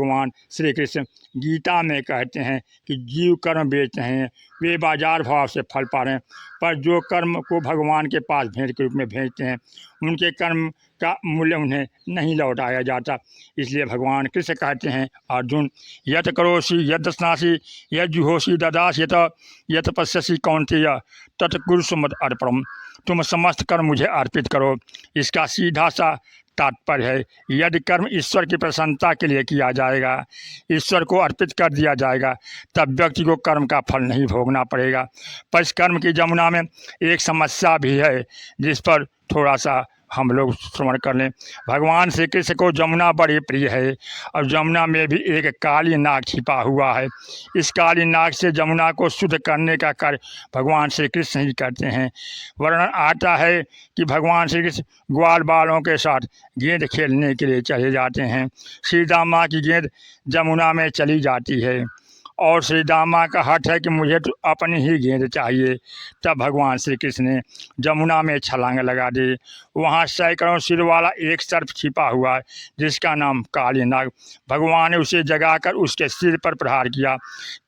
भगवान श्री कृष्ण गीता में कहते हैं कि जीव कर्म बेचते हैं, वे बाजार भाव से फल पा रहे हैं, पर जो कर्म को भगवान के पास भेंट के रूप में भेजते हैं उनके कर्म का मूल्य उन्हें नहीं लौटाया जाता। इसलिए भगवान कृष्ण कहते हैं, अर्जुन यत करोषि यत स्नासि यत जुहोषि ददासि यत पश्यसि कौन्तेय तत्कुरुष्व मद अर्पणम्। तुम समस्त कर्म मुझे अर्पित करो। इसका सीधा सा तात्पर्य है, यदि कर्म ईश्वर की प्रसन्नता के लिए किया जाएगा, ईश्वर को अर्पित कर दिया जाएगा, तब व्यक्ति को कर्म का फल नहीं भोगना पड़ेगा। पर इस कर्म की जमुना में एक समस्या भी है जिस पर थोड़ा सा हम लोग श्रवण कर लें। भगवान श्री कृष्ण को जमुना बड़ी प्रिय है और जमुना में भी एक काली नाग छिपा हुआ है। इस काली नाग से जमुना को शुद्ध करने का कार्य भगवान श्री कृष्ण ही करते हैं। वर्णन आता है कि भगवान श्री कृष्ण ग्वाल बालों के साथ गेंद खेलने के लिए चले जाते हैं। श्री दामा की गेंद जमुना में चली जाती है और श्री दामा का हठ है कि मुझे तो अपनी ही गेंद चाहिए। तब भगवान श्री कृष्ण ने जमुना में छलांग लगा दी। वहाँ सैकड़ों सिर वाला एक सर्प छिपा हुआ है जिसका नाम काली नाग। भगवान ने उसे जगाकर उसके सिर पर प्रहार किया।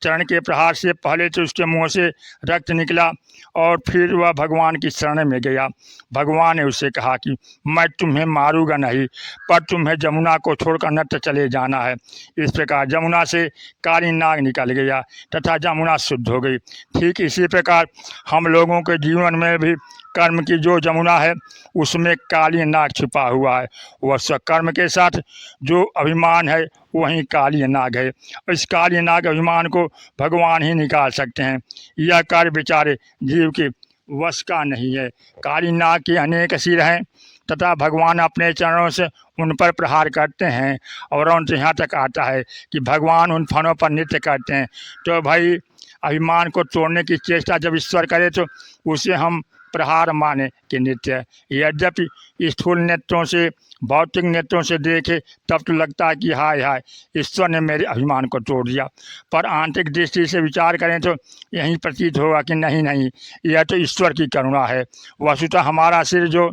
चरण के प्रहार से पहले तो उसके मुँह से रक्त निकला और फिर वह भगवान की शरण में गया। भगवान ने उससे कहा कि मैं तुम्हें मारूंगा नहीं, पर तुम्हें जमुना को छोड़कर नट चले जाना है। इस प्रकार जमुना से काली नाग निकल गया तथा जमुना शुद्ध हो गई। ठीक इसी प्रकार हम लोगों के जीवन में भी कर्म की जो जमुना है उसमें काली नाग छिपा हुआ है। वह स्वकर्म के साथ जो अभिमान है वही काली नाग है। इस काली नाग अभिमान को भगवान ही निकाल सकते हैं। यह कार्य बेचारे जीव के वश का नहीं है। काली नाग के अनेक सिर हैं तथा भगवान अपने चरणों से उन पर प्रहार करते हैं और अंत यहाँ तक आता है कि भगवान उन फनों पर नृत्य करते हैं। तो भाई अभिमान को तोड़ने की चेष्टा जब ईश्वर करे तो उसे हम प्रहार माने कि नृत्य। यद्यपि स्थूल नेत्रों से भौतिक नेत्रों से देखे तब तो लगता है कि हाय हाय ईश्वर ने मेरे अभिमान को तोड़ दिया, पर आंतरिक दृष्टि से विचार करें तो यही प्रतीत होगा कि नहीं नहीं, यह तो ईश्वर की करुणा है। वस्तुतः हमारा सिर जो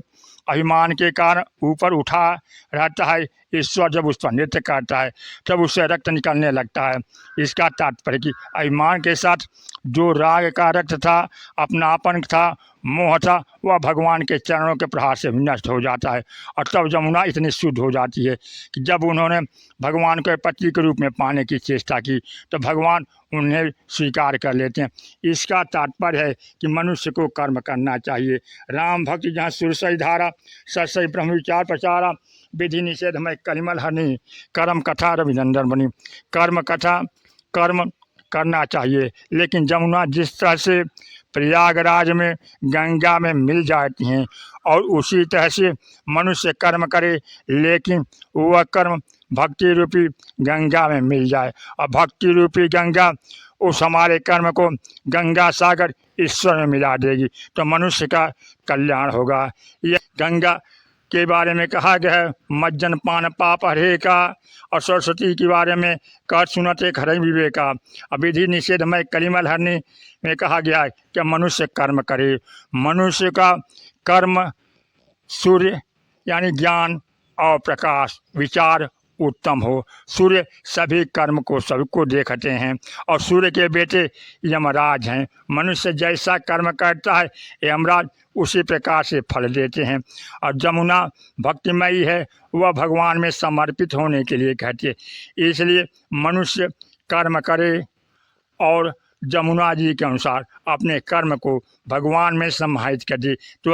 अभिमान के कारण ऊपर उठा रहता है, ईश्वर जब उस पर नृत्य करता है तब उससे रक्त निकलने लगता है। इसका तात्पर्य कि अभिमान के साथ जो राग का रक्त था, अपनापन था, मोह था, वह भगवान के चरणों के प्रहार से नष्ट हो जाता है और तब जमुना इतनी शुद्ध हो जाती है कि जब उन्होंने भगवान को पति के रूप में पाने की चेष्टा की तो भगवान उन्हें स्वीकार कर लेते हैं। इसका तात्पर्य है कि मनुष्य को कर्म करना चाहिए। राम भक्ति जहाँ सुरसई धारा ससई ब्रह्म विचार प्रचारा विधि निषेध में कलिमल हनी कर्म कथा रविनंदन बनी। कर्म कथा कर्म करना चाहिए, लेकिन जमुना जिस तरह से प्रयागराज में गंगा में मिल जाती हैं और उसी तरह से मनुष्य कर्म करे लेकिन वह कर्म भक्ति रूपी गंगा में मिल जाए और भक्ति रूपी गंगा उस हमारे कर्म को गंगा सागर ईश्वर में मिला देगी तो मनुष्य का कल्याण होगा। यह गंगा के बारे में कहा गया है, मज्जन पान पाप हरे का, और सरस्वती के बारे में कर सुनते खरई विवेका। विधि निषेध में कलिमल हरनी में कहा गया है कि मनुष्य कर्म करे। मनुष्य का कर्म सूर्य यानी ज्ञान और प्रकाश विचार उत्तम हो। सूर्य सभी कर्म को सबको देखते हैं और सूर्य के बेटे यमराज हैं। मनुष्य जैसा कर्म करता है यमराज उसी प्रकार से फल देते हैं। और जमुना भक्तिमयी है, वह भगवान में समर्पित होने के लिए कहती है। इसलिए मनुष्य कर्म करे और जमुना जी के अनुसार अपने कर्म को भगवान में समाहित कर दे तो